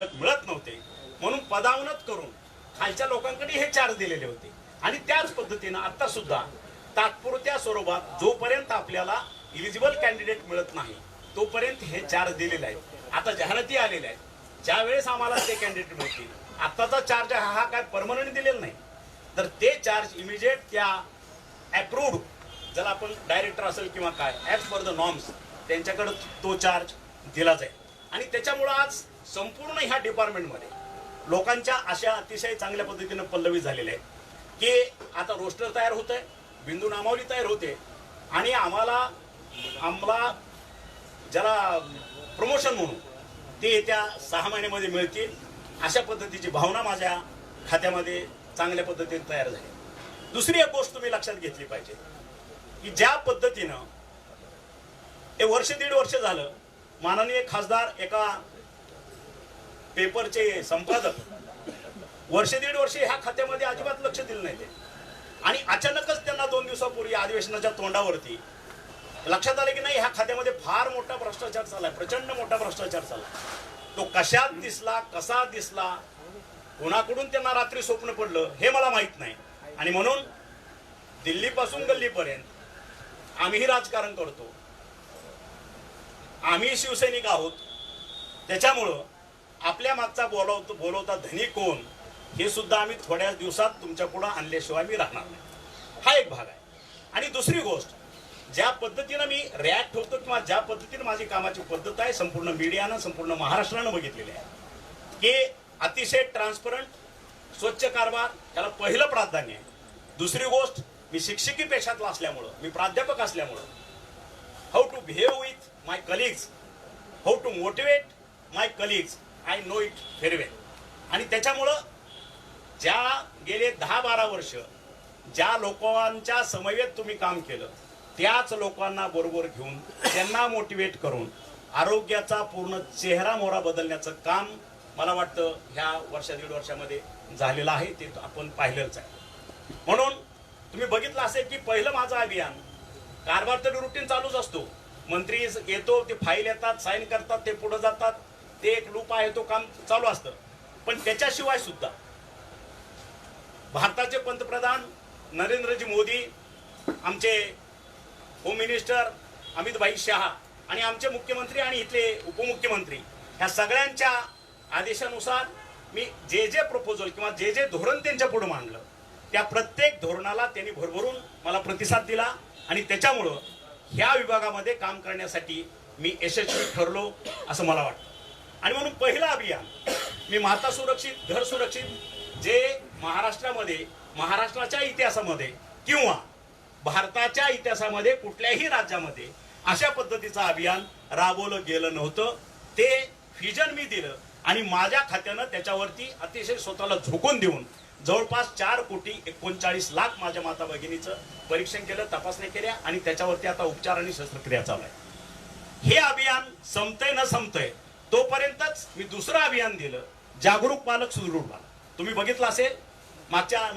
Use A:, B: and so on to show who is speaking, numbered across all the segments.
A: मिळत नव्हते म्हणून पदावनत करून खालच्या लोकांकडे हे चार्ज दिलेले होते। आणि त्याच पद्धतीनं आता सुद्धा तात्पुरत्या स्वरूपात जोपर्यंत आपल्याला इलिजिबल कॅन्डिडेट मिळत नाही तोपर्यंत हे चार्ज दिलेले आहेत। आता जाहिराती आलेल्या आहेत, ज्या वेळेस आम्हाला ते कॅन्डिडेट मिळतील, आताचा चार्ज हा काय परमनंट दिलेला नाही, तर ते चार्ज इमिजिएट त्या अप्रूव्ड, जर आपण डायरेक्टर असेल किंवा काय ॲज पर द नॉर्म्स त्यांच्याकडे तो चार्ज दिला जाईल। आणि त्याच्यामुळं आज संपूर्ण ह्या डिपार्टमेंटमध्ये लोकांच्या अशा अतिशय चांगल्या पद्धतीनं पल्लवी झालेल्या आहेत की आता रोस्टर तयार होत आहे, बिंदू नामावली तयार होते आणि आम्हाला ज्याला प्रमोशन म्हणून ते येत्या 6 महिन्यामध्ये मिळतील अशा पद्धतीची भावना माझ्या खात्यामध्ये चांगल्या पद्धतीने तयार झाली। दुसरी एक गोष्ट तुम्ही लक्षात घेतली पाहिजे की ज्या पद्धतीनं हे वर्ष दीड वर्ष झालं माननीय खासदार एका पेपरचे संपादक वर्ष दीड वर्ष ह्या खात्यामध्ये अजिबात लक्ष दिलं नाही ते, आणि अचानकच त्यांना 2 दिवसापूर्वी अधिवेशनाच्या तोंडावरती लक्षात आले की नाही ह्या खात्यामध्ये फार मोठा भ्रष्टाचार चाललाय, प्रचंड मोठा भ्रष्टाचार चाललाय। तो कशात दिसला, कसा दिसला, कोणाकडून त्यांना रात्री स्वप्न पडलं हे मला माहित नाही। आणि म्हणून दिल्लीपासून गल्लीपर्यंत आम्हीही राजकारण करतो, आम्ही शिवसैनिक आहोत, त्याच्यामुळं आपल्या मागचा बोलवता धनी कोण हे सुद्धा आम्ही थोड्या दिवसात तुमच्या पुढे आणल्याशिवाय मी राहणार नाही, हा एक भाग आहे। आणि दुसरी गोष्ट, ज्या पद्धतीनं मी रिॲक्ट होतो किंवा ज्या पद्धतीनं माझी कामाची पद्धत आहे संपूर्ण मीडियानं संपूर्ण महाराष्ट्रानं बघितलेली आहे की अतिशय ट्रान्सपरंट स्वच्छ कारभार त्याला पहिलं प्राधान्य आहे। दुसरी गोष्ट, मी शिक्षकी पेशातला असल्यामुळं, मी प्राध्यापक असल्यामुळं how to behave with my colleagues, how to motivate my colleagues, I know it very well. आणि त्याच्यामुळं ज्या गेले 10-12 वर्ष ज्या लोकांच्या समवेत तुम्ही काम केलं त्याच लोकांना बरोबर घेऊन त्यांना मोटिवेट करून आरोग्याचा पूर्ण चेहरा मोहरा बदलण्याचं काम मला वाटतं ह्या दीड वर्षामध्ये झालेलं आहे, ते आपण पाहिलंच आहे। म्हणून तुम्ही बघितलं असेल की पहिलं माझं अभियान कारभार तर रुटीन चालूच असतो, मंत्री येतो, ते फाईल येतात, साईन करतात, ते पुढे जातात, ते एक लूप आहे तो काम चालू असतं। पण त्याच्याशिवाय सुद्धा भारताचे पंतप्रधान नरेंद्रजी मोदी, आमचे होम मिनिस्टर अमित भाई शहा आणि आमचे मुख्यमंत्री आणि इथले उपमुख्यमंत्री ह्या सगळ्यांच्या आदेशानुसार मी जे जे प्रपोजल किंवा जे जे धोरण त्यांच्या पुढे मांडलं त्या प्रत्येक धोरणाला त्यांनी भरभरून मला प्रतिसाद दिला आणि त्याच्यामुळं ह्या विभागामध्ये काम करण्यासाठी मी यशस्वी ठरलो असं मला वाटतं। आणि म्हणून पहिलं अभियान मी माता सुरक्षित घर सुरक्षित जे महाराष्ट्रामध्ये महाराष्ट्राच्या इतिहासामध्ये किंवा भारताच्या इतिहासामध्ये कुठल्याही राज्यामध्ये अशा पद्धतीचं अभियान राबवलं गेलं नव्हतं, ते व्हिजन मी दिलं आणि माझ्या खात्यानं त्याच्यावरती अतिशय स्वतःला झोकून देऊन जवळपास 4,39,00,000 माझ्या माता भगिनीचं परीक्षण केलं, तपासण्या केल्या आणि त्याच्यावरती आता उपचार आणि शस्त्रक्रिया चालू आहे। हे अभियान संपतंय न संपतंय तोपर्यंतच मी दुसरं अभियान दिलं, जागरूक पालक सुदृढ पालक। तुम्ही बघितलं असेल मागच्या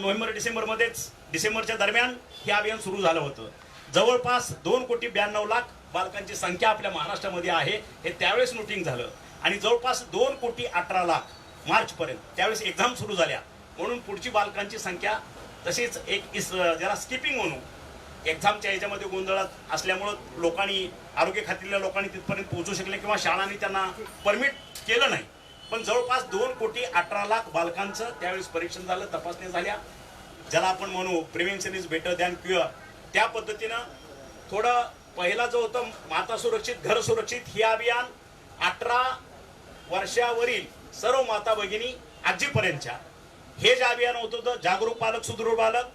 A: डिसेंबरच्या दरम्यान हे अभियान सुरू झालं होतं। जवळपास 2,92,00,000 बालकांची संख्या आपल्या महाराष्ट्रामध्ये आहे हे त्यावेळेस नोटिंग झालं आणि जवळपास 2,18,00,000 मार्च पर्यंत त्यावेळेस एक्झाम सुरू झाल्या, म्हणून पुढची बालकांची संख्या तशीच ज्याला स्किपिंग म्हणून एक्झामच्या ह्याच्यामध्ये गोंधळात असल्यामुळं लोकांनी आरोग्य खात्यातल्या लोकांनी तिथपर्यंत पोहोचू शकले किंवा शाळांनी त्यांना परमिट केलं नाही, पण जवळपास 2,18,00,000 बालकांचं त्यावेळेस परीक्षण झालं, तपासण्या झाल्या, ज्याला आपण म्हणू prevention is better than cure. त्या पद्धतीनं थोडं पहिला जो होतं माता सुरक्षित घर सुरक्षित हे अभियान 18 वर्षावरील सर्व माता भगिनी आजीपर्यंतच्या हे जे अभियान होतं जागरूक पालक सुदृढ पालक,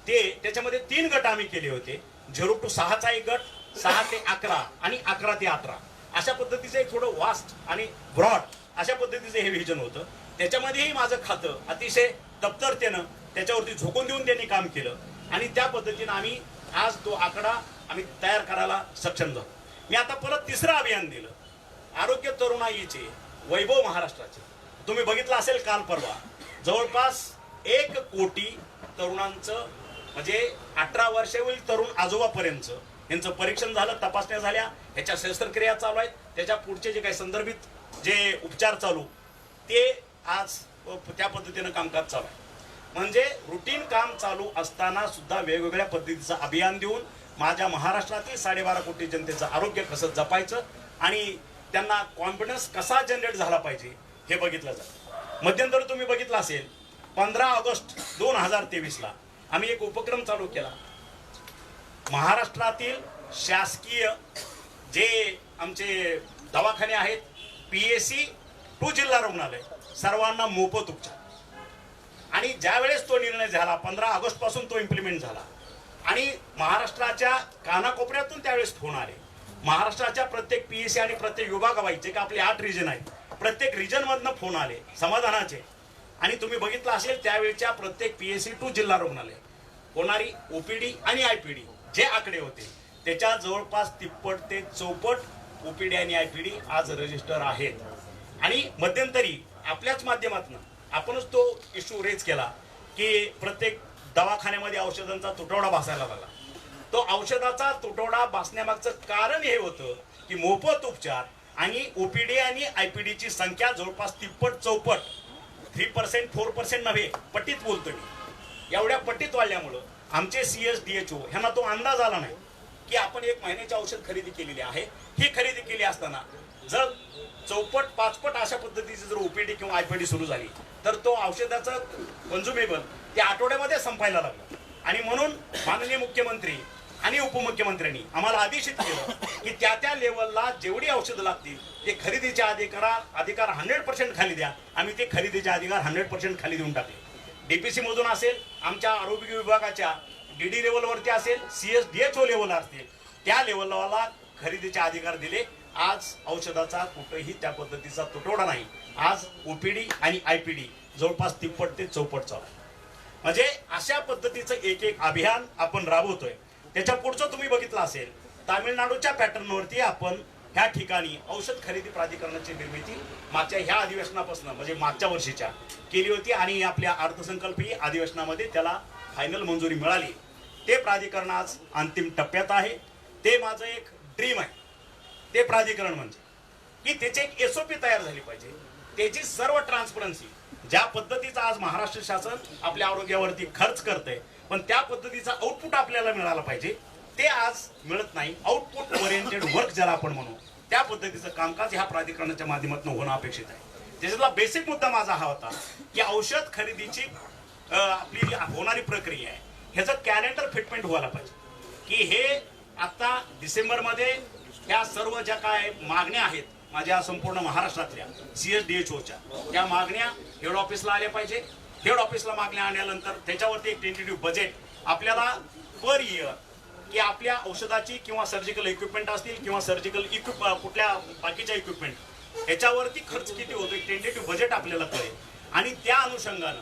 A: ते त्याच्यामध्ये 3 गट आम्ही केले होते, 0 to 6चा एक गट, 6 ते 11 आणि 11 ते 18 अशा पद्धतीचं एक थोडं वास्ट आणि ब्रॉड अशा पद्धतीचं हे व्हिजन होतं। त्याच्यामध्येही माझं खातं अतिशय तत्परतेनं त्याच्यावरती झोकून देऊन त्यांनी काम केलं आणि त्या पद्धतीनं आम्ही आज तो आकडा आम्ही तयार करायला सक्षम झालो। मी आता परत तिसरं अभियान दिलं, आरोग्य तरुणाईचे वैभव महाराष्ट्राचे। तुम्ही बघितलं असेल काल परवा जवळपास 1 कोटी तरुणांचं म्हणजे 18 वर्षावरील तरुण आजोबापर्यंत यांचं परीक्षण झालं, तपासण्या झाल्या, ह्याच्या शस्त्रक्रिया चालू आहेत, त्याच्या पुढचे जे काही संदर्भित जे उपचार चालू ते आज त्या पद्धतीनं कामकाज चालू आहे. म्हणजे रुटीन काम चालू असताना सुद्धा वेगवेगळ्या पद्धतीचं अभियान देऊन माझ्या महाराष्ट्रातील 12.5 कोटी जनतेचं आरोग्य कसं जपायचं आणि त्यांना कॉन्फिडन्स कसा जनरेट झाला पाहिजे हे बघितलं जातं. मध्यंतरी तुम्ही बघितलं असेल 15 ऑगस्ट 2023ला आम्ही एक उपक्रम चालू केला. महाराष्ट्रातील शासकीय जे आमचे दवाखाने आहेत, PSC टू जिल्हा रुग्णालय, सर्वांना मोफत उपचार. आणि ज्यावेळेस तो निर्णय झाला 15 ऑगस्ट पासून तो इम्प्लिमेंट झाला आणि महाराष्ट्राच्या कानाकोपऱ्यातून त्यावेळेस फोन आले. महाराष्ट्राच्या प्रत्येक PSC आणि प्रत्येक विभागावाईज जे का आपले 8 रिजन आहेत, प्रत्येक रिजन मधनं फोन आले समाधानाचे. आणि तुम्ही बघितलं असेल त्यावेळेच्या प्रत्येक PSC टू जिल्हा रुग्णालय होणारी OPD आणि IPD जे आकडे होते त्याच्या जवळपास 33 ते 34 OPD आणि IPD आज रजिस्टर आहेत. आणि मध्यंतरी आपल्याच माध्यमातून आपणच तो इश्यू रेज केला की प्रत्येक दवाखान्यामध्ये औषधांचा तुटवडा भासायला लागला. तो औषधाचा तुटवडा भासण्यामागचं कारण हे होतं की मोफत उपचार आणि OPD आणि IPDची संख्या जवळपास 33-34 3% 4% नव्हे, पटीत बोलतो मी. एवढ्या पटीत वाढल्यामुळं आमचे CSDHO ह्यांना तो अंदाज आला नाही की आपण 1 महिन्याची औषध खरेदी केलेली आहे. ही खरेदी केली असताना जर 4-5 अशा पद्धतीची जर OPD किंवा IPD सुरू झाली तर तो औषधाचं कंझ्युमेबल त्या आठवड्यामध्ये संपायला लागलं. आणि म्हणून माननीय मुख्यमंत्री आणि उपमुख्यमंत्र्यांनी आम्हाला आदेशित केलं की त्या लेवलला जेवढी औषधं लागतील ते खरेदीचे अधिकार 100% खाली द्या. आम्ही ते खरेदीचे अधिकार 100% खाली देऊन टाकले. DPC मधून असेल, आमच्या आरोग्य विभागाच्या DD लेवलवरती असेल, CSDHO लेवल असतील, त्या लेवलला खरेदीचे अधिकार दिले. आज औषधाचा कुठेही त्या पद्धतीचा तुटवडा नाही. आज OPD आणि IPD जवळपास 33 ते 34 चालू आहे. म्हणजे अशा पद्धतीचं एक अभियान आपण राबवतोय. त्याच्या पुढचं तुम्ही बघितलं असेल तामिळनाडूच्या पॅटर्नवरती आपण ह्या ठिकाणी औषध खरेदी प्राधिकरणाची निर्मिती मागच्या ह्या अधिवेशनापासून म्हणजे मागच्या वर्षीच्या केली होती आणि आपल्या अर्थसंकल्पीय अधिवेशनामध्ये त्याला फायनल मंजुरी मिळाली. ते प्राधिकरण आज अंतिम टप्प्यात आहे. ते माझं एक ड्रीम आहे. ते प्राधिकरण म्हणजे की त्याची एक SOP तयार झाली पाहिजे. त्याची सर्व ट्रान्सपरन्सी ज्या पद्धतीचा आज महाराष्ट्र शासन आपल्या आरोग्यावरती खर्च करतंय पण त्या पद्धतीचा आउटपुट आपल्याला मिळाला पाहिजे. ते आज मिळत नाही. आउटपुट ओरिएंटेड वर्क ज्याला आपण म्हणू त्या पद्धतीचं कामकाज ह्या प्राधिकरणाच्या माध्यमातून होणं अपेक्षित आहे. त्याच्यातला बेसिक मुद्दा माझा हा होता की औषध खरेदीची आपली होणारी प्रक्रिया आहे ह्याचं कॅलेंडर फिटमेंट व्हायला पाहिजे. की हे आता डिसेंबरमध्ये ह्या सर्व ज्या काय मागण्या आहेत माझ्या संपूर्ण महाराष्ट्रातल्या CSDHOच्या त्या मागण्या हेड ऑफिसला आल्या पाहिजे. हेड ऑफिसला मागण्या आल्यानंतर त्याच्यावरती एक टेंटेटिव्ह बजेट आपल्याला पर इयर की आपल्या औषधाची किंवा सर्जिकल इक्विपमेंट असतील किंवा सर्जिकल कुठल्या बाकीच्या इक्विपमेंट ह्याच्यावरती खर्च किती होतो एक टेंटेटिव्ह बजेट आपल्याला कळेल. आणि त्या अनुषंगानं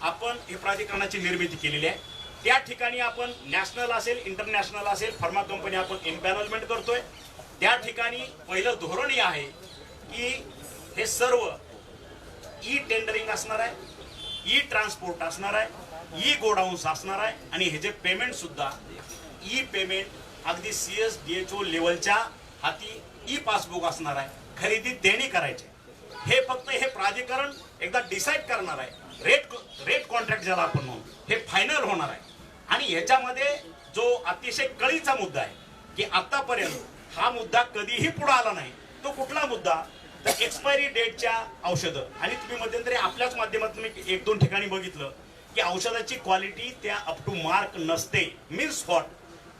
A: आपण हे प्राधिकरणाची निर्मिती केलेली आहे. त्या ठिकाणी आपण नॅशनल असेल, इंटरनॅशनल असेल, फार्मा कंपनी आपण इनपॅनलमेंट करतोय. त्या ठिकाणी पहिलं धोरण हे आहे की हे सर्व टेंडरिंग असणार आहे, ट्रान्सपोर्ट असणार आहे, गोडाऊन्स असणार आहे आणि हे जे पेमेंट सुद्धा पेमेंट अगदी CSDHO लेवलच्या हाती पासबुक असणार आहे. खरेदी देणी करायचे हे फक्त हे प्राधिकरण एकदा डिसाईड करणार आहे. रेट कॉन्ट्रॅक्ट ज्याला आपण म्हणू हे फायनल होणार आहे. आणि ह्याच्यामध्ये जो अतिशय कळीचा मुद्दा आहे की आतापर्यंत हा मुद्दा कधीही पुढे आला नाही. तो कुठला मुद्दा तर एक्सपायरी डेटच्या औषधं. आणि तुम्ही मध्यंतरी आपल्याच माध्यमातून 1-2 ठिकाणी बघितलं की औषधाची क्वालिटी त्या अप टू मार्क नसते. मीन्स व्हॉट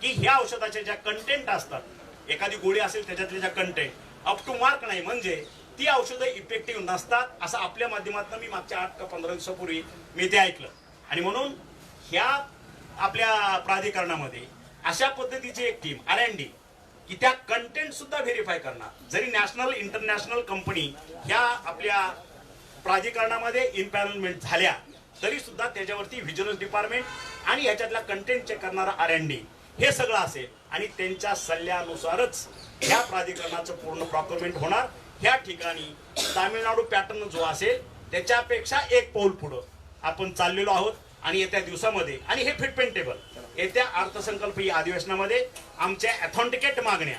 A: की ह्या औषधाच्या ज्या कंटेंट असतात, एखादी गोळी असेल त्याच्यातले ज्या कंटेंट अप टू मार्क नाही म्हणजे ती औषधं इफेक्टिव्ह नसतात असं आपल्या माध्यमातून मी मागच्या 8 का 15 दिवसापूर्वी मी ते ऐकलं. आणि म्हणून ह्या आपल्या प्राधिकरणामध्ये अशा पद्धतीची एक टीम R&D की त्या कंटेंट सुद्धा व्हेरीफाय करणार. जरी नॅशनल इंटरनॅशनल कंपनी ह्या आपल्या प्राधिकरणामध्ये इनपॅनलमेंट झाल्या तरी सुद्धा त्याच्यावरती व्हिजिलन्स डिपार्टमेंट आणि ह्याच्यातला कंटेंट चेक करणारा R&D हे सगळं असेल आणि त्यांच्या सल्ल्यानुसारच ह्या प्राधिकरणाचं पूर्ण प्रॉक्युरमेंट होणार. ह्या ठिकाणी तामिळनाडू पॅटर्न जो असेल त्याच्यापेक्षा एक पाऊल पुढं आपण चाललेलो आहोत. आणि येत्या दिवसामध्ये आणि हे फिटमेंट टेबल येत्या अर्थसंकल्पीय अधिवेशनामध्ये आमच्या ऑथेंटिकेट मागण्या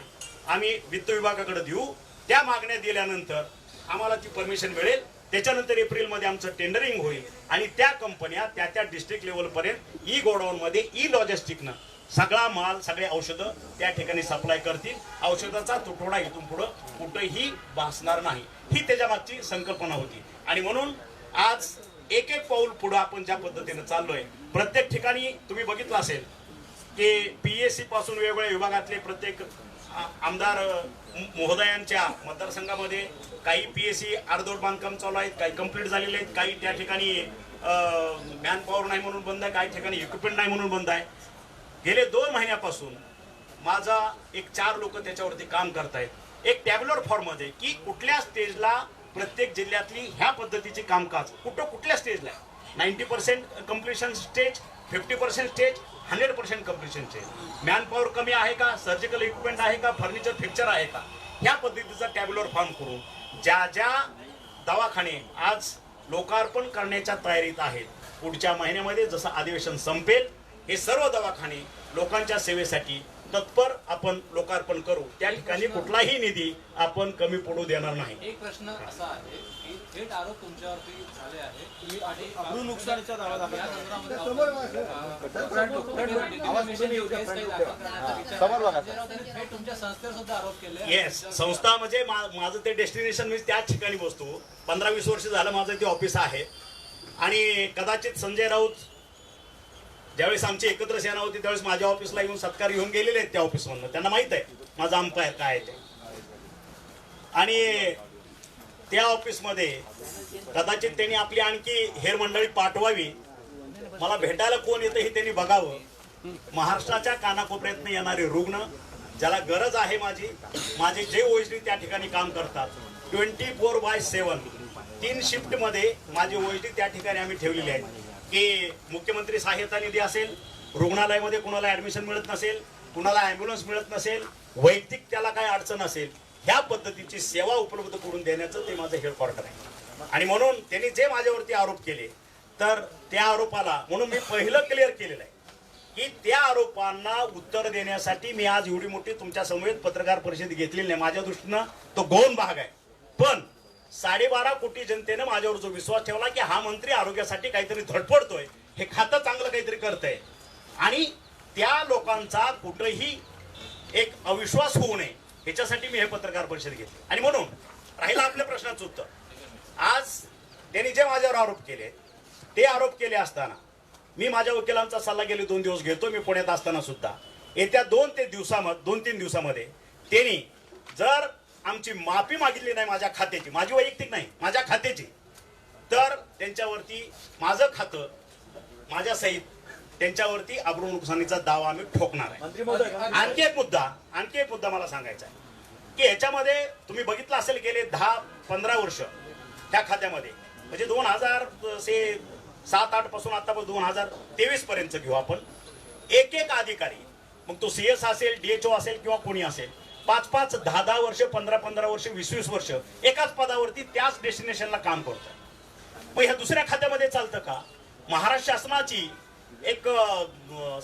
A: आम्ही वित्त विभागाकडे देऊ. त्या मागण्या दिल्यानंतर आम्हाला ती परमिशन मिळेल त्याच्यानंतर एप्रिलमध्ये आमचं टेंडरिंग होईल आणि त्या कंपन्या त्या डिस्ट्रिक्ट लेवलपर्यंत ई गोडाऊनमध्ये ई लॉजिस्टिकनं सगळा माल सगळे औषधं त्या ठिकाणी सप्लाय करतील. औषधाचा तुटवडा इथून पुढं कुठेही भासणार नाही, ही त्याच्या मागची संकल्पना होती. आणि म्हणून आज एक एक पाऊल पुढं आपण ज्या पद्धतीने चाललोय, प्रत्येक ठिकाणी तुम्ही बघितलं असेल की पीएससी पासून वेगवेगळ्या विभागातले प्रत्येक आमदार महोदयांच्या मतदारसंघामध्ये काही पीएससी अर्धवट बांधकाम चालू आहेत, काही कंप्लीट झालेले आहेत, काही त्या ठिकाणी मॅन पॉवर नाही म्हणून बंद आहे, काही ठिकाणी इक्विपमेंट नाही म्हणून बंद आहे. गेले 2 महिन्यापासून माझा एक 4 लोक त्याच्यावरती काम करतायत, एक टॅब्युलर फॉर्म मध्ये की कुठल्या स्टेजला प्रत्येक जिल्ह्यातली ह्या पद्धतीचे कामकाज कुठल्या स्टेजला आहे. 90% completion stage, 50% stage, 100% completion stage. Man power कमी आहे का, सर्जिकल इक्विपमेंट आहे का, फर्निचर फिक्चर आहे का, ह्या पद्धतीचा टॅब्युलर फॉर्म करून ज्या दवाखाने आज लोकार्पण करण्याच्या तयारीत आहेत, पुढच्या महिन्यामध्ये जसं अधिवेशन संपेल हे सर्व दवाखाने लोकांच्या सेवेसाठी तत्पर आपण लोकार्पण करू. त्या ठिकाणी कुठलाही निधी आपण कमी पडू देणार नाही.
B: एक प्रश्न असा आहे की थेट आरोप तुमच्यावरती झाले आहेत आणि नुकसानीचा दावा तुमच्या संस्थेवर सुद्धा आरोप केले.
A: येस, संस्था म्हणजे माझं ते डेस्टिनेशन मी त्याच ठिकाणी बसतो. 15-20 वर्ष झालं माझं ते ऑफिस आहे. आणि कदाचित संजय राऊत ज्यावेळेस आमची एकत्र सेना होती त्यावेळेस माझ्या ऑफिसला येऊन सत्कार घेऊन गेलेले आहेत त्या ऑफिसमधनं. त्यांना माहित आहे माझा अंपायर काय आहे ते. आणि त्या ऑफिसमध्ये कदाचित त्यांनी आपली आणखी हेर मंडळी पाठवावी, मला भेटायला कोण येतं हे त्यांनी बघावं. महाराष्ट्राच्या कानाकोपऱ्यातनं येणारे रुग्ण ज्याला गरज आहे माझे जे ओएसडी त्या ठिकाणी काम करतात 24/7 3 शिफ्ट मध्ये माझे ओएसडी त्या ठिकाणी आम्ही ठेवलेले आहेत की मुख्यमंत्री सहाय्यता निधी असेल, रुग्णालयामध्ये कुणाला ऍडमिशन मिळत नसेल, कुणाला अँब्युलन्स मिळत नसेल, वैयक्तिक त्याला काय अडचण असेल, ह्या पद्धतीची सेवा उपलब्ध करून देण्याचं ते माझं हेडक्वार्टर आहे. आणि म्हणून त्यांनी जे माझ्यावरती आरोप केले तर त्या आरोपाला म्हणून मी पहिलं क्लिअर केलेलं आहे की त्या आरोपांना उत्तर देण्यासाठी मी आज एवढी मोठी तुमच्या समवेत पत्रकार परिषद घेतलेली नाही. माझ्या दृष्टीनं तो गौण भाग आहे. पण 12.5 कोटी जनतेनं माझ्यावर जो विश्वास ठेवला की हा मंत्री आरोग्यासाठी काहीतरी धडपडतोय, हे खातं चांगलं काहीतरी करतंय, आणि त्या लोकांचा कुठेही एक अविश्वास होऊ नये ह्याच्यासाठी मी हे पत्रकार परिषद घेतली. आणि म्हणून राहिला आपल्या प्रश्नाचं उत्तर, आज त्यांनी जे माझ्यावर आरोप केले ते आरोप केले असताना मी माझ्या वकिलांचा सल्ला गेले 2 दिवस घेतो. मी पुण्यात असताना सुद्धा येत्या 2-3 दिवसामध्ये त्यांनी जर आमची माफी मागितली नाही माझ्या खात्याची, माझी वैयक्तिक नाही, माझ्या खात्याची, तर त्यांच्यावरती माझं खातं माझ्या सहित त्यांच्यावरती अब्रू नुकसानीचा दावा आम्ही ठोकणार आहे. आणखी एक मुद्दा मला सांगायचा आहे की ह्याच्यामध्ये तुम्ही बघितलं असेल गेले 10-15 वर्ष त्या खात्यामध्ये म्हणजे 2007-8 पासून आतापर्यंत 2023 पर्यंत घेऊ आपण, एक अधिकारी, मग तो CS असेल, DHO असेल किंवा कोणी असेल, 5-5, 10-10 वर्ष, 15-15 वर्ष, 20-20 वर्ष एकाच पदावरती त्याच डेस्टिनेशनला काम करतोय. मग ह्या दुसऱ्या खात्यामध्ये चालतं का? महाराष्ट्र शासनाची एक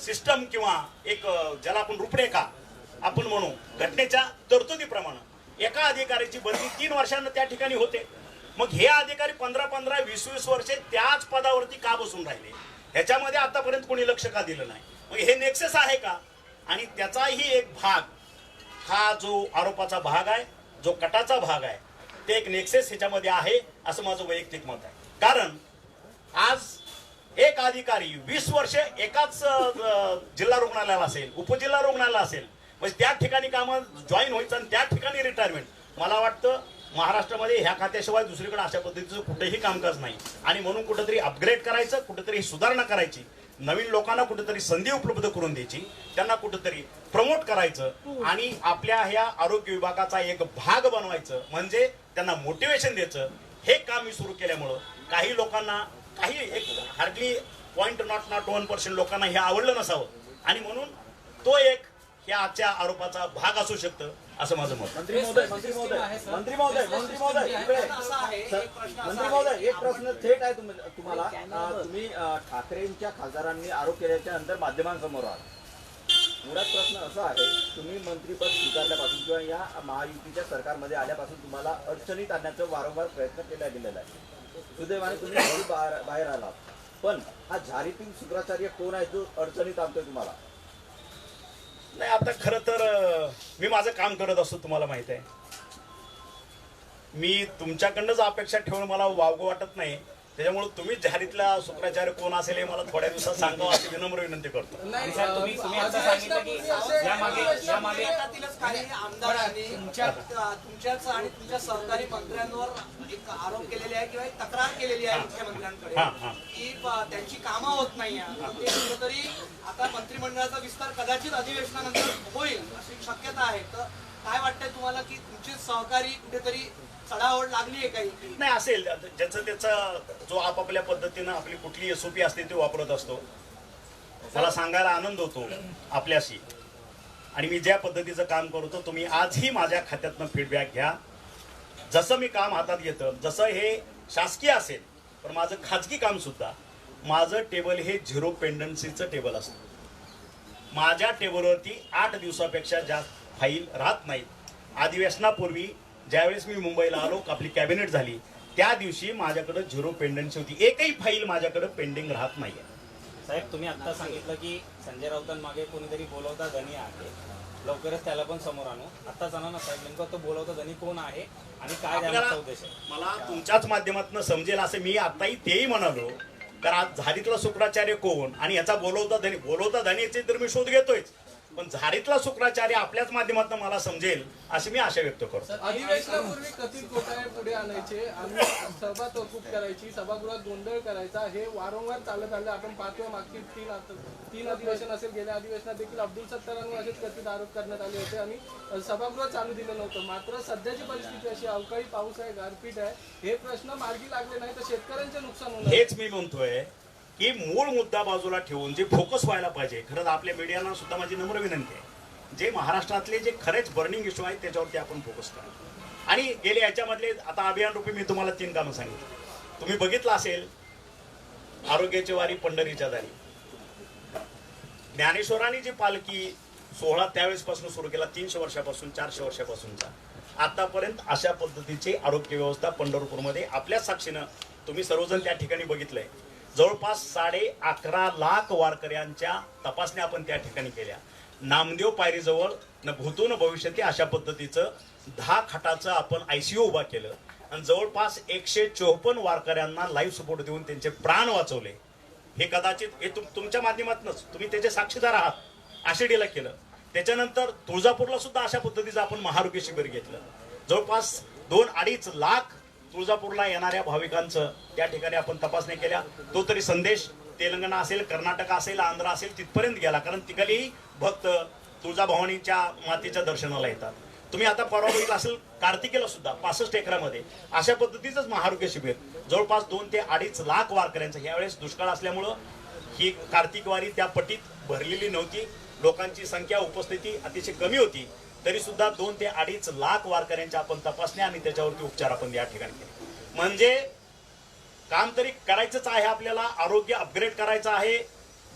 A: सिस्टम किंवा एक ज्याला आपण रूपरेखा आपण म्हणू घटनेच्या तरतुदीप्रमाणे एका अधिकाऱ्याची बदली 3 वर्षांना त्या ठिकाणी होते. मग हे अधिकारी 15-15, 20-20 वर्षे त्याच पदावरती का बसून राहिले, ह्याच्यामध्ये आतापर्यंत कोणी लक्ष का दिलं नाही? मग हे नेक्सस आहे का? आणि त्याचाही एक भाग, हा जो आरोपाचा भाग आहे, जो कटाचा भाग आहे, ते एक नेक्सेस ह्याच्यामध्ये आहे असं माझं वैयक्तिक मत आहे. कारण आज एक अधिकारी 20 वर्ष एकाच जिल्हा रुग्णालयाला असेल, उपजिल्हा रुग्णालयाला असेल, म्हणजे त्या ठिकाणी कामं जॉईन व्हायचं आणि त्या ठिकाणी रिटायरमेंट. मला वाटतं महाराष्ट्रामध्ये ह्या खात्याशिवाय दुसरीकडे अशा पद्धतीचं कुठेही कामकाज नाही. आणि म्हणून कुठेतरी अपग्रेड करायचं, कुठेतरी सुधारणा करायची, नवीन लोकांना कुठेतरी संधी उपलब्ध करून द्यायची, त्यांना कुठेतरी प्रमोट करायचं आणि आपल्या ह्या आरोग्य विभागाचा एक भाग बनवायचं, म्हणजे त्यांना मोटिवेशन द्यायचं. हे काम मी सुरू केल्यामुळं काही लोकांना, काही एक हार्डली 0.01% लोकांना हे आवडलं नसावं, आणि म्हणून तो एक ह्या आजच्या आरोपाचा भाग असू शकतं असं माझं मत.
C: मंत्री महोदय, एक प्रश्न थेट आहे तुम्हाला. तुम्ही ठाकरेंच्या खासदारांनी आरोप केल्याच्या नंतर माध्यमांसमोर आहात. मुळात प्रश्न असा आहे, तुम्ही मंत्रीपद स्वीकारल्यापासून किंवा या महायुतीच्या सरकारमध्ये आल्यापासून तुम्हाला अडचणीत आणण्याचा वारंवार प्रयत्न केला गेलेला आहे. सुदैवाने तुम्ही घरी बाहेर आलात, पण हा झारीतील शुक्राचार्य कोण आहे जो अडचणीत आणतोय तुम्हाला?
A: नाही, आता खरं तर मी माझं काम करत असतो, तुम्हाला माहित आहे. मी तुमच्याकडनंच अपेक्षा ठेवून मला वावगं वाटत नाही. त्याच्यामुळे तुम्ही जाहीरीतला शुक्राचार्य कोण असेल हे मला थोड्या दिवसात सांगावं अशी विनम्र विनंती करतो.
B: आणि साहेब, तुम्ही आता सांगितलं की यामागे
D: काही आमदारांनी तुमच्याच आणि तुमच्या सहकारी मंत्र्यांवर एक आरोप केलेले आहे किंवा एक तक्रार केलेली आहे मुख्यमंत्र्यांकडे की त्यांची कामं होत नाही. ते कुठेतरी आता मंत्रिमंडळाचा विस्तार कदाचित अधिवेशनानंतर होईल अशी शक्यता आहे. तर काय वाटतंय तुम्हाला की तुमचे सहकारी कुठेतरी चढाओढ लागली आहे काही?
A: नाही, असेल ज्याचं त्याचा जो आपापल्या पद्धतीनं आपली कुठली SOP असते ते वापरत असतो. मला सांगायला आनंद होतो आपल्याशी, आणि मी ज्या पद्धतीचं काम करतो तुम्ही आजही माझ्या खात्यातनं फीडबॅक घ्या. जसं मी काम हातात घेतं, जसं हे शासकीय असेल पण माझं खाजगी काम सुद्धा, माझं टेबल हे 0 पेंडन्सीचं टेबल असतं. माझ्या टेबलवरती 8 दिवसापेक्षा जास्त फाईल राहत नाहीत. अधिवेशनापूर्वी ज्यावेळेस मी मुंबईला आलो, आपली कॅबिनेट झाली, त्या दिवशी माझ्याकडे 0 पेंडन्सी होती. एकही फाईल माझ्याकडे पेंडिंग राहत नाहीये.
E: साहेब, तुम्ही आता सांगितलं की संजय राऊतांमागे कोणीतरी बोलवता धनी आहे, लवकरच त्याला पण समोर आणू. आत्ताच आणा ना साहेब, नेमकं तो बोलवता धनी कोण आहे आणि काय त्याचा उद्देश आहे?
A: मला तुमच्याच माध्यमातून समजेल असं मी आताही तेही म्हणालो. कारण आज झारीतला शुक्राचार्य कोण आणि याचा बोलवता धनीचे तर मी शोध घेतोय, पण झारीतला शुक्राचार्य आपल्याच माध्यमातून मला समजेल अशी मी आशा व्यक्त करतो.
F: अधिवेशनापूर्वी कथित घोटाळे पुढे आणायचे आणि सभा तहकूब करायची, सभागृहात गोंधळ करायचा, हे वारंवार चालत आलं. आपण पाहतोय मागची तीन अधिवेशन असेल, गेल्या अधिवेशनात देखील अब्दुल सत्तारांवर असेच कथित आरोप करण्यात आले होते आणि सभागृह चालू दिलं नव्हतं. मात्र सध्याची परिस्थिती अशी, अवकाळी पाऊस आहे, गारपीट आहे, हे प्रश्न मार्गी लागले नाही तर शेतकऱ्यांचे नुकसान होणार.
A: हेच मी म्हणतोय की मूळ मुद्दा बाजूला ठेवून जे फोकस व्हायला पाहिजे. खरंच आपल्या मीडियाला सुद्धा माझी नम्र विनंती आहे, जे महाराष्ट्रातले जे खरेच बर्निंग इश्यू आहेत त्याच्यावरती आपण फोकस करा. आणि गेले याच्यामधले आता अभियान रूपी मी तुम्हाला 3 कामं सांगितली. तुम्ही बघितलं असेल, आरोग्याची वारी पंढरीच्या दारी, ज्ञानेश्वरांनी जी पालखी सोहळा त्यावेळेसपासून सुरू केला, 300 वर्षापासून 400 वर्षापासूनचा आतापर्यंत अशा पद्धतीची आरोग्य व्यवस्था पंढरपूरमध्ये आपल्याच साक्षीनं तुम्ही सर्वजण त्या ठिकाणी बघितलंय. जवळपास 11.5 लाख वारकऱ्यांच्या तपासण्या आपण त्या ठिकाणी केल्या. नामदेव पायरीजवळ न भूतो न भविष्यती अशा पद्धतीचं 10 खाटाचं आपण ICU उभा केलं आणि जवळपास 154 वारकऱ्यांना लाईव्ह सपोर्ट देऊन त्यांचे प्राण वाचवले. हे कदाचित हे तुमच्या माध्यमातूनच तुम्ही त्याचे साक्षीदार आहात. आषाढीला केलं, त्याच्यानंतर तुळजापूरला सुद्धा अशा पद्धतीचं आपण महारोग्य शिबिर घेतलं. जवळपास 2-2.5 लाख तुळजापूरला येणाऱ्या भाविकांचं त्या ठिकाणी आपण तपासणी केल्या. तो तरी संदेश तेलंगणा असेल, कर्नाटक असेल, आंध्र असेल तिथपर्यंत गेला, कारण तिकडलेही भक्त तुळजाभवानीच्या मातेच्या दर्शनाला येतात. तुम्ही आता परवा बघितलं असेल कार्तिकेला सुद्धा 65 एकरामध्ये अशा पद्धतीचंच महारोग्य शिबिर जवळपास 2 ते 2.5 लाख वारकऱ्यांचं. यावेळेस दुष्काळ असल्यामुळं ही कार्तिक वारी त्या पटीत भरलेली नव्हती, लोकांची संख्या उपस्थिती अतिशय कमी होती, तरी सुद्धा 2 ते 2.5 लाख वारकऱ्यांच्या आपण तपासण्या आणि त्याच्यावरती उपचार आपण या ठिकाणी केले. म्हणजे काम तरी करायचंच आहे आपल्याला, आरोग्य अपग्रेड करायचं आहे.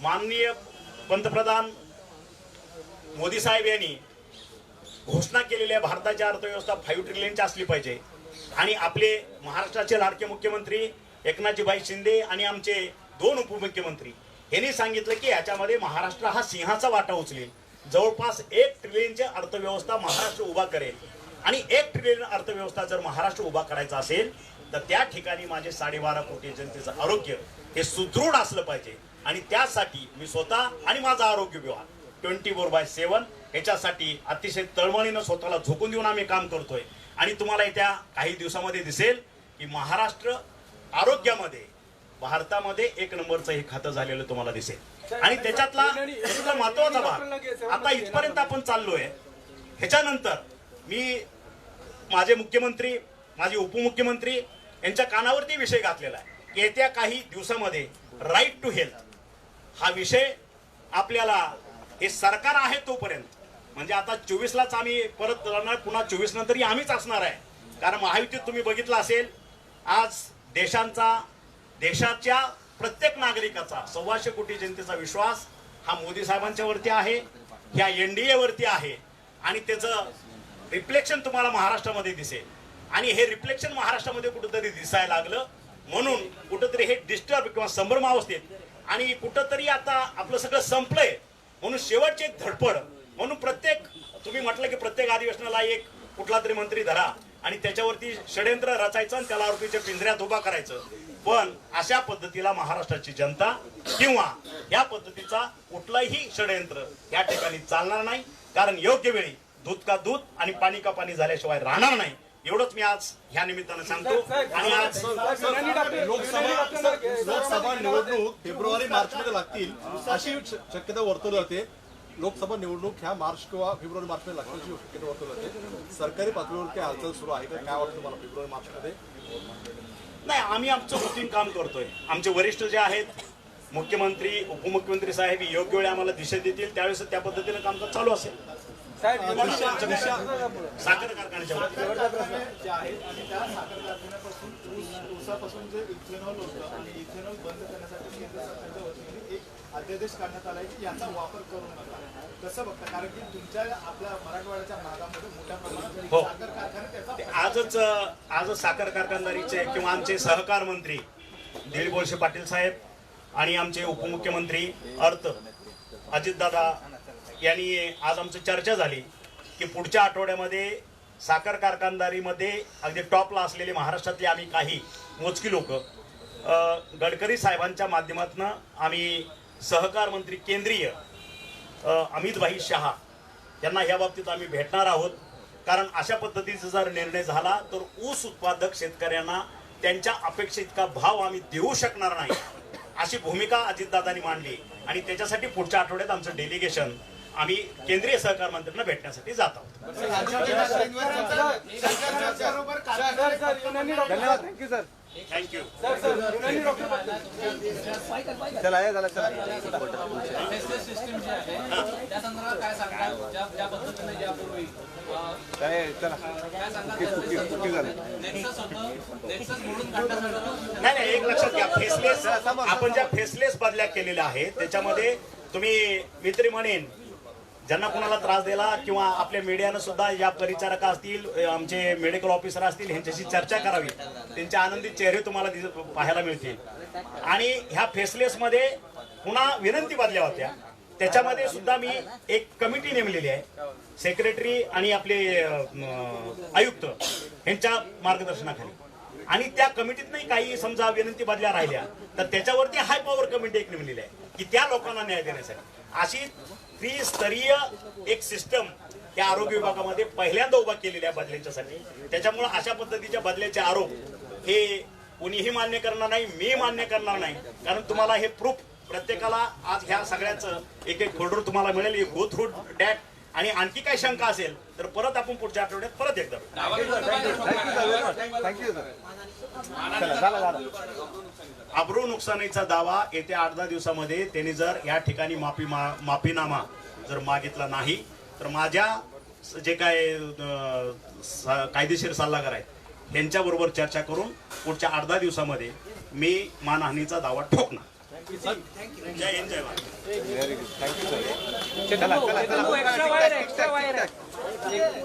A: माननीय पंतप्रधान मोदी साहेब यांनी घोषणा केलेली आहे, भारताची अर्थव्यवस्था 5 ट्रिलियनची असली पाहिजे. आणि आपले महाराष्ट्राचे लाडके मुख्यमंत्री एकनाथजीभाई शिंदे आणि आमचे 2 उपमुख्यमंत्री यांनी सांगितलं की याच्यामध्ये महाराष्ट्र हा सिंहाचा वाटा उचलेल. जवळपास 1 ट्रिलियनची अर्थव्यवस्था महाराष्ट्र उभा करेल. आणि 1 ट्रिलियन अर्थव्यवस्था जर महाराष्ट्र उभा करायचा असेल तर त्या ठिकाणी माझे 12.5 कोटी जनतेचं आरोग्य हे सुदृढ असलं पाहिजे. आणि त्यासाठी मी स्वतः आणि माझा आरोग्य विभाग 24/7 ह्याच्यासाठी अतिशय तळमळीनं स्वतःला झोकून देऊन आम्ही काम करतोय. आणि तुम्हाला येत्या काही दिवसामध्ये दिसेल की महाराष्ट्र आरोग्यामध्ये भारतामध्ये 1 नंबरचं हे खातं झालेलं तुम्हाला दिसेल. आणि त्याच्यातला महत्वाचा भाग आता इथपर्यंत आपण चाललोय. ह्याच्यानंतर मी माझे मुख्यमंत्री, माझे उपमुख्यमंत्री यांच्या कानावरती विषय घातलेला आहे की येत्या काही दिवसामध्ये राईट टू हेल्थ हा विषय आपल्याला, हे सरकार आहे तोपर्यंत, म्हणजे आता 24लाच आम्ही परत जाणार, पुन्हा 24 नंतरही आम्हीच असणार आहे. कारण महायुतीत तुम्ही बघितलं असेल, आज देशाच्या प्रत्येक नागरिकाचा 125 कोटी जनतेचा विश्वास हा मोदी साहेबांच्या वरती आहे, ह्या NDA वरती आहे. आणि त्याचं रिफ्लेक्शन तुम्हाला महाराष्ट्रामध्ये दिसेल. आणि हे रिफ्लेक्शन महाराष्ट्रामध्ये कुठेतरी दिसायला लागलं म्हणून कुठंतरी हे डिस्टर्ब किंवा संभ्रमावस्थेत आणि कुठंतरी आता आपलं सगळं संपलंय म्हणून शेवटची एक धडपड म्हणून प्रत्येक तुम्ही म्हटलं की प्रत्येक अधिवेशनाला एक कुठला तरी मंत्री धरा आणि त्याच्यावरती षड्यंत्र रचायचं आणि त्याला आरोपीच्या पिंजऱ्यात उभा करायचं. पण अशा पद्धतीला महाराष्ट्राची जनता किंवा या पद्धतीचा कुठलाही षड्यंत्र या ठिकाणी चालणार नाही. कारण योग्य वेळी दूध का दूध आणि पाणी का पाणी झाल्याशिवाय राहणार नाही. एवढंच मी आज ह्या निमित्तानं सांगतो. आणि आज
G: लोकसभा निवडणूक फेब्रुवारी मार्च मध्ये लागतील अशी शक्यता वर्तवली जाते. लोकसभा निवडणूक ह्या मार्च किंवा फेब्रुवारी मार्च मध्ये लागतील अशी शक्यता वर्तवली जाते. सरकारी पातळीवर काही हालचाल सुरू आहे का? काय वाटतं तुम्हाला फेब्रुवारी मार्च मध्ये?
A: नाही, आम्ही आमचं रुटीन काम करतोय. आमचे वरिष्ठ जे आहेत मुख्यमंत्री उपमुख्यमंत्री साहेब योग्य वेळी आम्हाला दिशा देतील त्यावेळेस त्या पद्धतीने कामकाज चालू असेल. साखर कारखान्याच्या
H: जे आहेत आणि त्या साखर कारखान्यापासून ऊसापासून जे इथेनॉल होतं आणि इथेनॉल बंद करण्यासाठी केंद्र सरकारच्या वतीने एक अध्यादेश काढण्यात आला आहे की याचा वापर करू नका. कसं बघता? कारण की तुमच्या आपल्या मराठवाड्याच्या भागामध्ये मोठ्या प्रमाणात साखर कारखाने त्याचा
A: आजच साखर कारखानदारीचे किंवा आमचे सहकार मंत्री दिलीप वळसे पाटील साहेब आणि आमचे उपमुख्यमंत्री अर्थ अजितदादा यांनी आज आमची चर्चा झाली की पुढच्या आठवड्यामध्ये साखर कारखानदारीमध्ये अगदी टॉपला असलेले महाराष्ट्रातले आम्ही काही मोजकी लोक गडकरी साहेबांच्या माध्यमातून आम्ही सहकार मंत्री केंद्रीय अमितभाई शहा यांना या बाबतीत आम्ही भेटणार आहोत. कारण अशा पद्धतीचा जर निर्णय झाला तर ऊस उत्पादक शेतकऱ्यांना त्यांच्या अपेक्षेइतका भाव आम्ही देऊ शकणार नाही अशी भूमिका अजितदादांनी मांडली. आणि त्याच्यासाठी पुढच्या आठवड्यात आमचं डेलिगेशन आम्ही केंद्रीय सहकार मंत्र्यांना भेटण्यासाठी जात आहोत.
F: Thank you sir.
A: थँक्यू.
B: सिस्टीम जी आहे त्या संदर्भात काय सांगताल? ज्या पद्धतीने यापूर्वी काय सांगा नेक्सस होतं, नेक्सस मोडून काढण्यासाठी
A: नाही, एक लक्षात घ्या. फेसलेस आपण ज्या फेसलेस बदल्या केलेल्या आहेत त्याच्यामध्ये तुम्ही मित्री म्हणेन ज्यांना कोणाला त्रास दिला किंवा आपल्या मीडियानं सुद्धा या परिचारक असतील आमचे मेडिकल ऑफिसर असतील ह्यांच्याशी चर्चा करावी. त्यांचे आनंदित चेहरे तुम्हाला पाहायला मिळतील. आणि ह्या फेसलेसमध्ये पुन्हा विनंती बदल्या होत्या त्याच्यामध्ये सुद्धा मी एक कमिटी नेमलेली आहे. सेक्रेटरी आणि आपले आयुक्त यांच्या मार्गदर्शनाखाली. आणि त्या कमिटीतनंही काही समजा विनंती बदल्या राहिल्या तर त्याच्यावरती हाय पॉवर कमिटी एक नेमलेली आहे की त्या लोकांना न्याय देण्यासाठी. अशी त्रिस्तरीय एक सिस्टम या आरोग्य विभागामध्ये पहिल्यांदा उभा केलेली आहे बदल्यांच्यासाठी. त्याच्यामुळे अशा पद्धतीच्या बदल्याचे आरोप हे कोणीही मान्य करणार नाही, मी मान्य करणार नाही. कारण तुम्हाला हे प्रूफ प्रत्येकाला आज ह्या सगळ्याचं एक एक फोल्डर तुम्हाला मिळेल. Go through that. आणि आणखी काही शंका असेल तर परत आपण पुढच्या आठवड्यात परत एकदा अब्रू नुकसानीचा दावा येत्या 8-10 दिवसामध्ये त्यांनी जर या ठिकाणी माफीनामा जर मागितला नाही तर माझ्या जे काय कायदेशीर सल्लागार आहेत यांच्याबरोबर चर्चा करून पुढच्या 8-10 दिवसामध्ये मी मानहानीचा दावा ठोकणार. जय हिंद, जय भारत.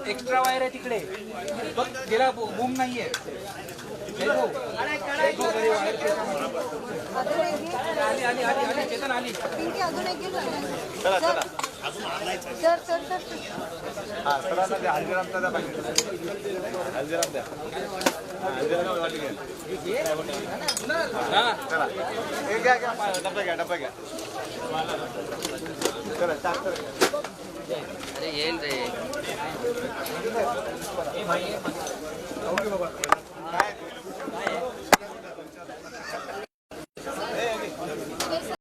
D: एक्स्ट्रा वायर आहे तिकडे गेला बूम नाहीये. चेतन आली.
A: अजून आणायचं
I: अरे येईल रे.